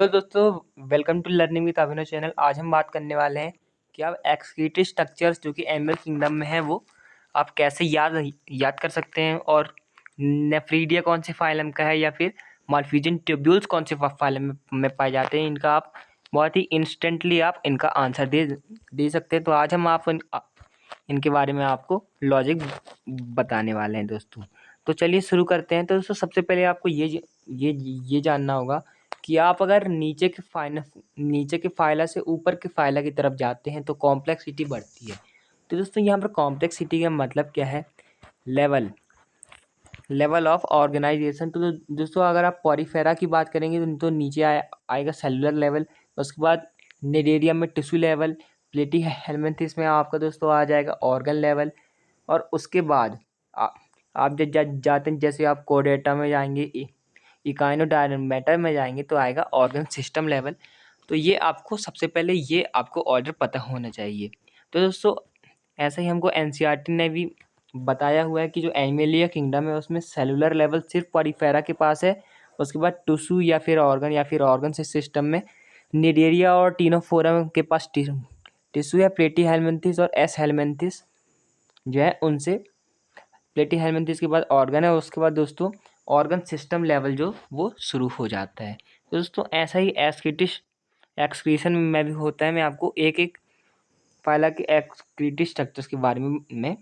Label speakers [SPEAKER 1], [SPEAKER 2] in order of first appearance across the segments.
[SPEAKER 1] तो दोस्तों welcome to learning with Abhinav channel. आज हम बात करने वाले हैं कि आप एक्सक्रीटिव स्ट्रक्चर्स जो कि एनिमल किंगडम में है वो आप कैसे याद कर सकते हैं, और नेफ्रीडिया कौन से फाइलम का है या फिर मालफिजियन ट्यूब्यूल्स कौन से फाइलम में पाए जाते हैं। इनका आप बहुत ही इंस्टेंटली आप इनका आंसर दे सकते हैं। तो आज हम इनके बारे में आपको लॉजिक बताने वाले हैं दोस्तों। तो चलिए शुरू करते हैं। तो दोस्तों सबसे पहले आपको ये जानना होगा कि आप अगर नीचे के फाइला से ऊपर के फाइला की तरफ जाते हैं तो कॉम्प्लेक्सिटी बढ़ती है। तो दोस्तों यहाँ पर कॉम्प्लेक्सिटी का मतलब क्या है? Level of organization. तो दोस्तों अगर आप पॉरीफेरा की बात करेंगे तो नीचे आएगा सेलुलर लेवल, उसके बाद निडेरियम में टिश्यू लेवल, प्लेटी हेलमिंथेस में आपका दोस्तों आ जाएगा ऑर्गन लेवल, और उसके बाद आप जाते हैं, जैसे आप कोडेटा में जाएंगे, इकाइनोडायनेमेटा में जाएंगे तो आएगा ऑर्गन सिस्टम लेवल। तो ये आपको सबसे पहले ये आपको ऑर्डर पता होना चाहिए। तो दोस्तों ऐसा ही हमको एनसीईआरटी ने भी बताया हुआ है कि जो एनिमलिया किंगडम है उसमें सेलुलर लेवल सिर्फ पॉरीफेरा के पास है। उसके बाद टिश्यू या फिर ऑर्गन सिस्टम में निडेरिया और टीनोफोरम के पास टिश्यू या प्लेटी हेलमिंथेस और एस हेलमिंथेस जो है उनसे। प्लेटी हेलमिंथेस के बाद ऑर्गन है, उसके बाद दोस्तों ऑर्गन सिस्टम लेवल जो वो शुरू हो जाता है। तो दोस्तों ऐसा ही एक्सक्रीशन में भी होता है। मैं आपको एक एक फाइला के एक्सक्रीटिव स्ट्रक्चर्स के बारे में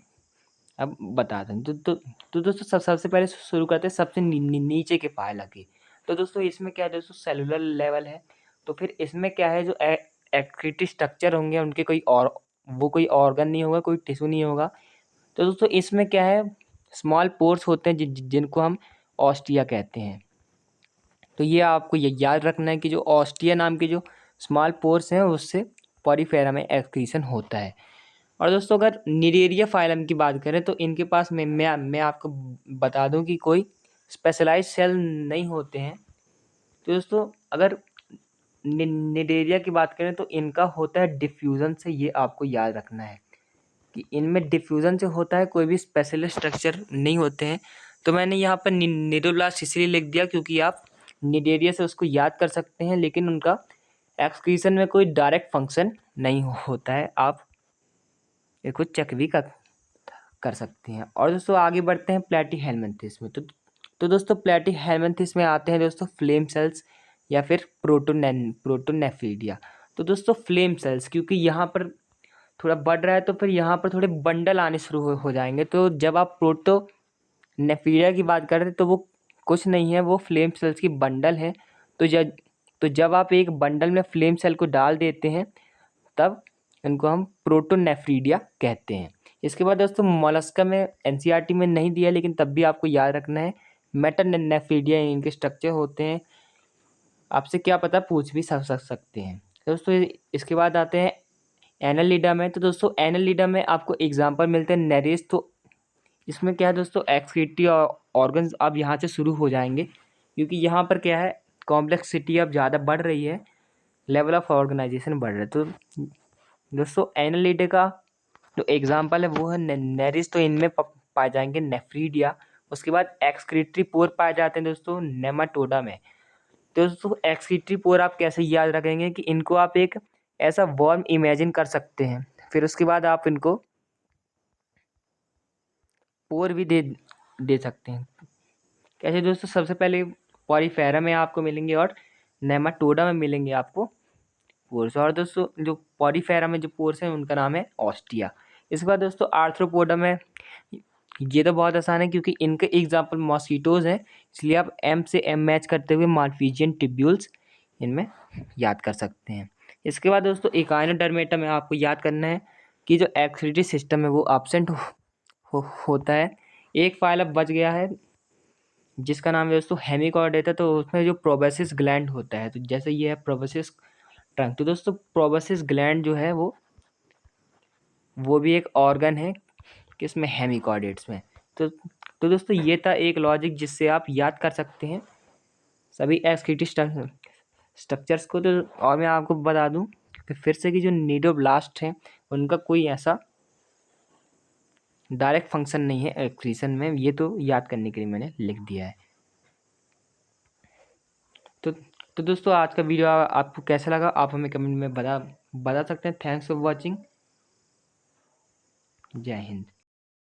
[SPEAKER 1] अब बताते हैं। तो दोस्तों सबसे पहले शुरू करते हैं सबसे नीचे के फाइला की। तो दोस्तों इसमें क्या है दोस्तों? सेलुलर लेवल है। तो फिर इसमें क्या है, जो एक्सक्रीटिव स्ट्रक्चर होंगे उनके कोई ऑर्गन नहीं होगा, कोई टिश्यू नहीं होगा। तो दोस्तों इसमें क्या है, स्मॉल पोर्स होते हैं जिनको हम ऑस्टिया कहते हैं। तो ये आपको ये याद रखना है कि जो ऑस्टिया नाम के जो स्मॉल पोर्स हैं उससे पॉरीफेरा में एक्सक्रीशन होता है। और दोस्तों अगर निडेरिया फाइलम की बात करें तो इनके पास मैं आपको बता दूं कि कोई स्पेशलाइज सेल नहीं होते हैं। तो दोस्तों अगर निडेरिया की बात करें तो इनका होता है डिफ्यूज़न से। ये आपको याद रखना है कि इनमें डिफ्यूज़न से होता है, कोई भी स्पेशल स्ट्रक्चर नहीं होते हैं। तो मैंने यहाँ पर निडोब्लास्ट इसलिए लिख दिया क्योंकि आप निडेरिया से उसको याद कर सकते हैं, लेकिन उनका एक्सक्रीशन में कोई डायरेक्ट फंक्शन नहीं होता है। आप इसको चेक भी कर सकते हैं। और दोस्तों आगे बढ़ते हैं प्लेटी हेलमिंथेस में। तो दोस्तों प्लेटी हेलमिंथेस में आते हैं दोस्तों फ्लेम सेल्स या फिर प्रोटोनेफ्रीडिया। तो दोस्तों फ्लेम सेल्स क्योंकि यहाँ पर थोड़ा बढ़ रहा है तो फिर यहाँ पर थोड़े बंडल आने शुरू हो जाएंगे। तो जब आप प्रोटोनेफ्रीडिया की बात कर रहे हैं तो वो कुछ नहीं है, वो फ्लेम सेल्स की बंडल है। तो जब आप एक बंडल में फ्लेम सेल को डाल देते हैं तब इनको हम प्रोटोनेफ्रीडिया कहते हैं। इसके बाद दोस्तों मोलस्का में एनसीईआरटी में नहीं दिया, लेकिन तब भी आपको याद रखना है मेटानेफ्रीडिया इनके स्ट्रक्चर होते हैं। आपसे क्या पता पूछ भी सकते हैं। तो दोस्तों इसके बाद आते हैं एनालिडा में। तो दोस्तों एनालिडा में आपको एग्जांपल मिलते हैं नेरेस। तो इसमें क्या है दोस्तों, एक्सक्रीटिव ऑर्गन्स अब यहाँ से शुरू हो जाएंगे क्योंकि यहाँ पर क्या है, कॉम्प्लेक्सिटी अब ज़्यादा बढ़ रही है, लेवल ऑफ ऑर्गेनाइजेशन बढ़ रहा है। तो दोस्तों एनालिडा का जो एग्जांपल है वो है नेरिस। तो इनमें पाए जाएंगे नेफ्रीडिया। उसके बाद एक्सक्रीटरी पोर पाए जाते हैं दोस्तों नेमाटोडा में। तो दोस्तों एक्सक्रीटरी पोर आप कैसे याद रखेंगे कि इनको आप एक ऐसा वर्म इमेजिन कर सकते हैं, फिर उसके बाद आप इनको पोर भी दे सकते हैं। कैसे दोस्तों? सबसे पहले पॉरीफेरा में आपको मिलेंगे और नेमाटोडा में मिलेंगे आपको पोर्स। और दोस्तों जो पॉरीफेरा में जो पोर्स हैं उनका नाम है ऑस्टिया। इसके बाद दोस्तों आर्थ्रोपोडा में, ये तो बहुत आसान है क्योंकि इनके एग्जाम्पल मॉस्किटोज हैं, इसलिए आप एम से एम मैच करते हुए मालफिजियन टिब्यूल्स इनमें याद कर सकते हैं। इसके बाद दोस्तों इकाइनोडर्मेटा में आपको याद करना है कि जो एक्सक्रीटरी सिस्टम है वो एब्सेंट होता है। एक फाइल अब बच गया है जिसका नाम है दोस्तों हेमिकॉर्डेटा। तो उसमें जो प्रोबेसिस ग्लैंड होता है, तो जैसे ये है प्रोबेसिस ट्रंक। तो दोस्तों प्रोबेसिस ग्लैंड जो है वो भी एक ऑर्गन है किसमें, हेमिकॉर्डेट्स में। तो दोस्तों ये था एक लॉजिक जिससे आप याद कर सकते हैं सभी एक्सक्रीटिव स्ट्रक्चर्स को। तो और मैं आपको बता दूं फिर से कि जो नीडोब्लास्ट हैं उनका कोई ऐसा डायरेक्ट फंक्शन नहीं है एक्सक्रीशन में, ये तो याद करने के लिए मैंने लिख दिया है। तो तो दोस्तों आज का वीडियो आपको कैसा लगा आप हमें कमेंट में बता सकते हैं। Thanks for watching. जय हिंद।